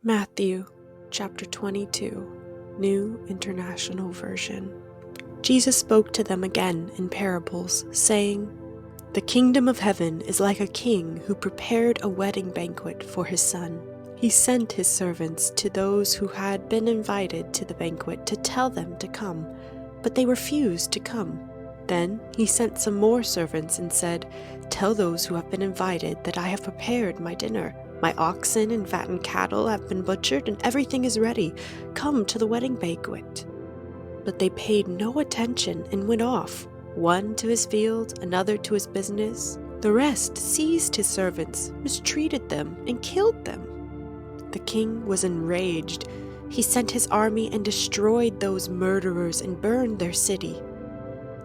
Matthew chapter 22, New International Version. Jesus spoke to them again in parables, saying, "The kingdom of heaven is like a king who prepared a wedding banquet for his son. He sent his servants to those who had been invited to the banquet to tell them to come, but they refused to come. Then he sent some more servants and said, 'Tell those who have been invited that I have prepared my dinner. My oxen and fattened cattle have been butchered, and everything is ready. Come to the wedding banquet.' But they paid no attention and went off, one to his field, another to his business. The rest seized his servants, mistreated them, and killed them. The king was enraged. He sent his army and destroyed those murderers and burned their city.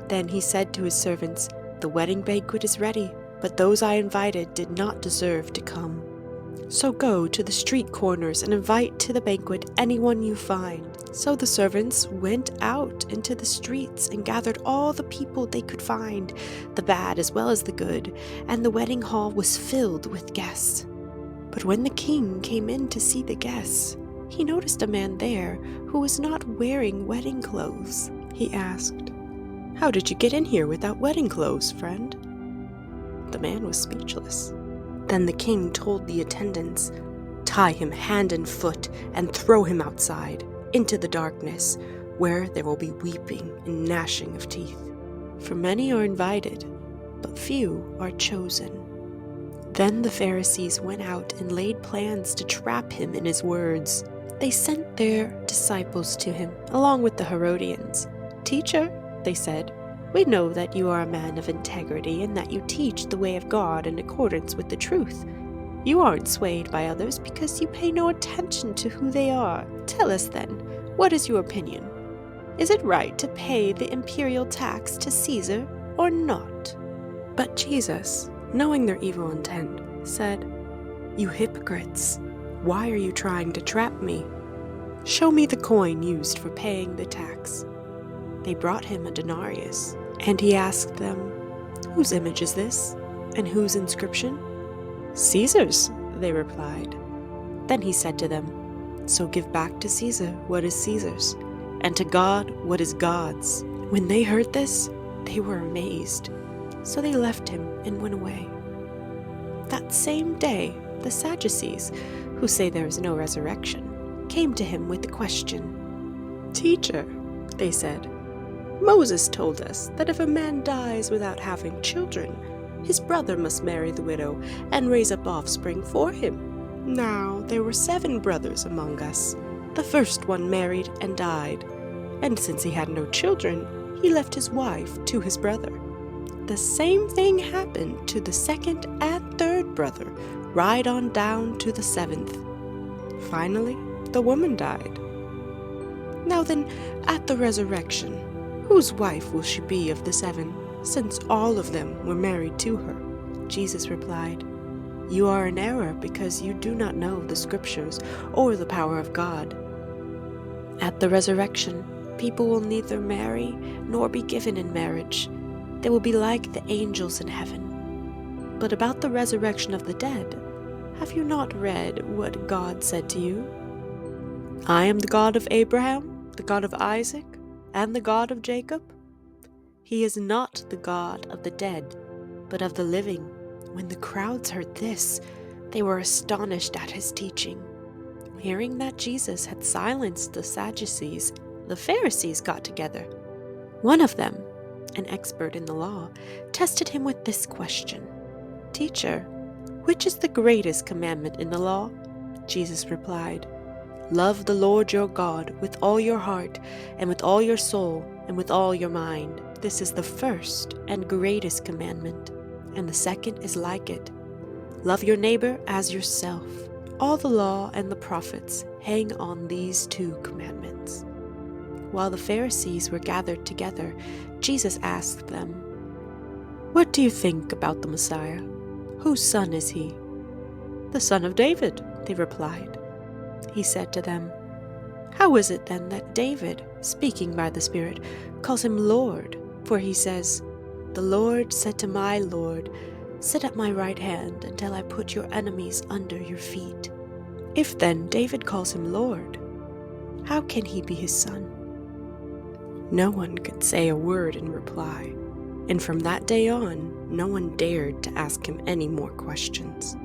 Then he said to his servants, 'The wedding banquet is ready, but those I invited did not deserve to come. So go to the street corners and invite to the banquet anyone you find.' So the servants went out into the streets and gathered all the people they could find, the bad as well as the good, and the wedding hall was filled with guests. But when the king came in to see the guests, he noticed a man there who was not wearing wedding clothes. He asked, 'How did you get in here without wedding clothes, friend?' The man was speechless. Then the king told the attendants, 'Tie him hand and foot and throw him outside, into the darkness, where there will be weeping and gnashing of teeth. For many are invited, but few are chosen.' Then the Pharisees went out and laid plans to trap him in his words. They sent their disciples to him, along with the Herodians. 'Teacher,' they said, 'we know that you are a man of integrity and that you teach the way of God in accordance with the truth. You aren't swayed by others because you pay no attention to who they are. Tell us then, what is your opinion? Is it right to pay the imperial tax to Caesar or not?' But Jesus, knowing their evil intent, said, 'You hypocrites, why are you trying to trap me? Show me the coin used for paying the tax.' They brought him a denarius, and he asked them, 'Whose image is this, and whose inscription?' 'Caesar's,' they replied. Then he said to them, 'So give back to Caesar what is Caesar's, and to God what is God's.' When they heard this, they were amazed. So they left him and went away. That same day, the Sadducees, who say there is no resurrection, came to him with the question, 'Teacher,' they said, 'Moses told us that if a man dies without having children, his brother must marry the widow and raise up offspring for him. Now there were 7 brothers among us. The first one married and died, and since he had no children, he left his wife to his brother. The same thing happened to the second and third brother, right on down to the 7th. Finally, the woman died. Now then, at the resurrection, whose wife will she be of the 7, since all of them were married to her?' Jesus replied, 'You are in error because you do not know the Scriptures or the power of God. At the resurrection, people will neither marry nor be given in marriage. They will be like the angels in heaven. But about the resurrection of the dead, have you not read what God said to you? I am the God of Abraham, the God of Isaac, and the God of Jacob? He is not the God of the dead, but of the living.' When the crowds heard this, they were astonished at his teaching. Hearing that Jesus had silenced the Sadducees, the Pharisees got together. One of them, an expert in the law, tested him with this question, 'Teacher, which is the greatest commandment in the law?' Jesus replied, 'Love the Lord your God with all your heart, and with all your soul, and with all your mind. This is the first and greatest commandment, and the second is like it. Love your neighbor as yourself. All the law and the prophets hang on these 2 commandments.' While the Pharisees were gathered together, Jesus asked them, 'What do you think about the Messiah? Whose son is he?' 'The son of David,' they replied. He said to them, 'How is it then that David, speaking by the Spirit, calls him Lord? For he says, "The Lord said to my Lord, sit at my right hand until I put your enemies under your feet." If then David calls him Lord, how can he be his son?" No one could say a word in reply, and from that day on, no one dared to ask him any more questions.